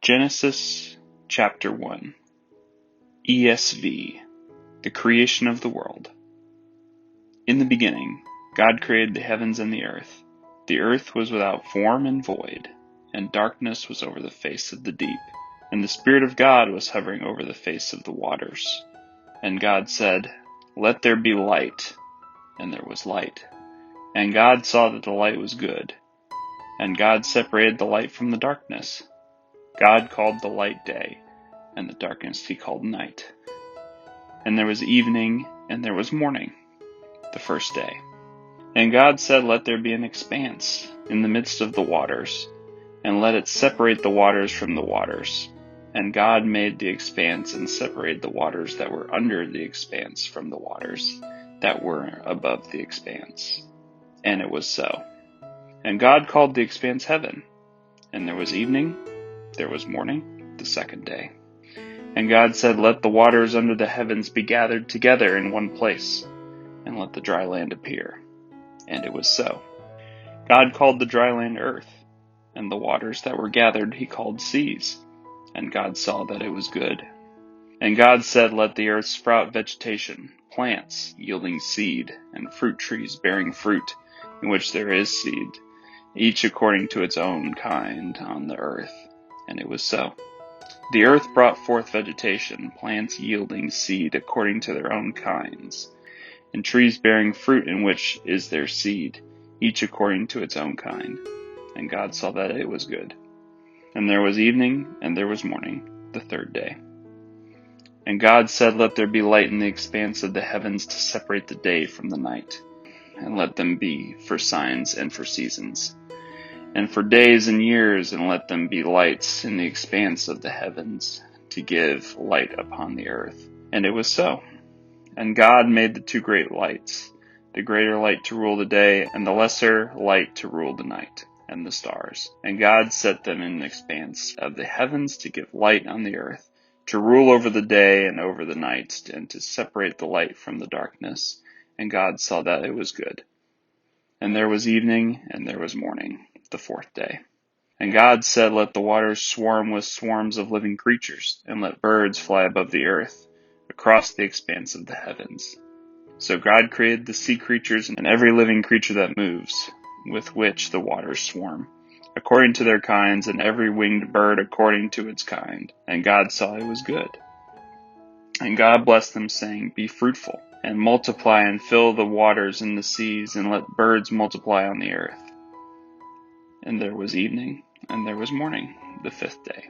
Genesis chapter 1 ESV, the creation of the world. In the beginning, God created the heavens and the earth. The earth was without form and void, and darkness was over the face of the deep. And the Spirit of God was hovering over the face of the waters. And God said, "Let there be light." And there was light. And God saw that the light was good. And God separated the light from the darkness. God called the light day, and the darkness he called night. And there was evening, and there was morning, the first day. And God said, "Let there be an expanse in the midst of the waters, and let it separate the waters from the waters." And God made the expanse and separated the waters that were under the expanse from the waters that were above the expanse. And it was so. And God called the expanse heaven. And there was evening, there was morning, the second day. And God said, "Let the waters under the heavens be gathered together in one place, and let the dry land appear." And it was so. God called the dry land earth, and the waters that were gathered he called seas. And God saw that it was good. And God said, "Let the earth sprout vegetation, plants yielding seed, and fruit trees bearing fruit, in which there is seed, each according to its own kind on the earth." And it was so. The earth brought forth vegetation, plants yielding seed according to their own kinds, and trees bearing fruit in which is their seed, each according to its own kind. And God saw that it was good. And there was evening, and there was morning, the third day. And God said, "Let there be light in the expanse of the heavens to separate the day from the night, and let them be for signs and for seasons, and for days and years, and let them be lights in the expanse of the heavens to give light upon the earth." And it was so. And God made the two great lights, the greater light to rule the day, and the lesser light to rule the night, and the stars. And God set them in the expanse of the heavens to give light on the earth, to rule over the day and over the night, and to separate the light from the darkness. And God saw that it was good. And there was evening, and there was morning, the fourth day. And God said, "Let the waters swarm with swarms of living creatures, and let birds fly above the earth, across the expanse of the heavens." So God created the sea creatures and every living creature that moves, with which the waters swarm, according to their kinds, and every winged bird according to its kind. And God saw it was good. And God blessed them, saying, "Be fruitful, and multiply, and fill the waters in the seas, and let birds multiply on the earth." And there was evening, and there was morning, the fifth day.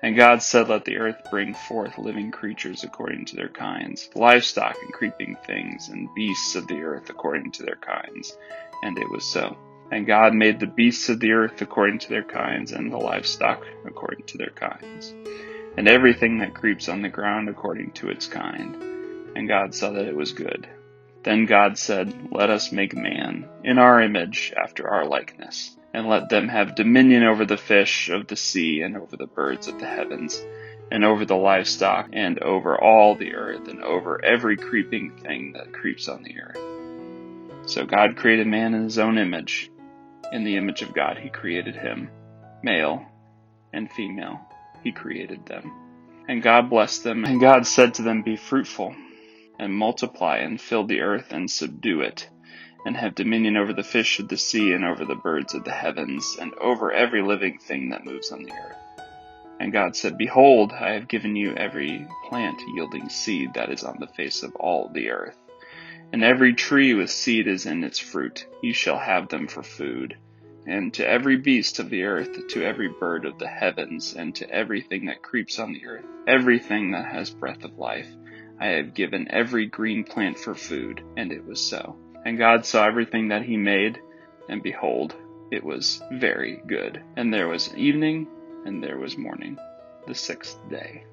And God said, "Let the earth bring forth living creatures according to their kinds, livestock and creeping things, and beasts of the earth according to their kinds." And it was so. And God made the beasts of the earth according to their kinds, and the livestock according to their kinds, and everything that creeps on the ground according to its kind. And God saw that it was good. Then God said, "Let us make man in our image, after our likeness, and let them have dominion over the fish of the sea, and over the birds of the heavens, and over the livestock, and over all the earth, and over every creeping thing that creeps on the earth." So God created man in his own image. In the image of God he created him. Male and female he created them. And God blessed them, and God said to them, "Be fruitful, and multiply, and fill the earth, and subdue it, and have dominion over the fish of the sea, and over the birds of the heavens, and over every living thing that moves on the earth." And God said, "Behold, I have given you every plant yielding seed that is on the face of all the earth, and every tree with seed is in its fruit. You shall have them for food. And to every beast of the earth, to every bird of the heavens, and to everything that creeps on the earth, everything that has breath of life, I have given every green plant for food." And it was so. And God saw everything that he made, and behold, it was very good. And there was evening, and there was morning, the sixth day.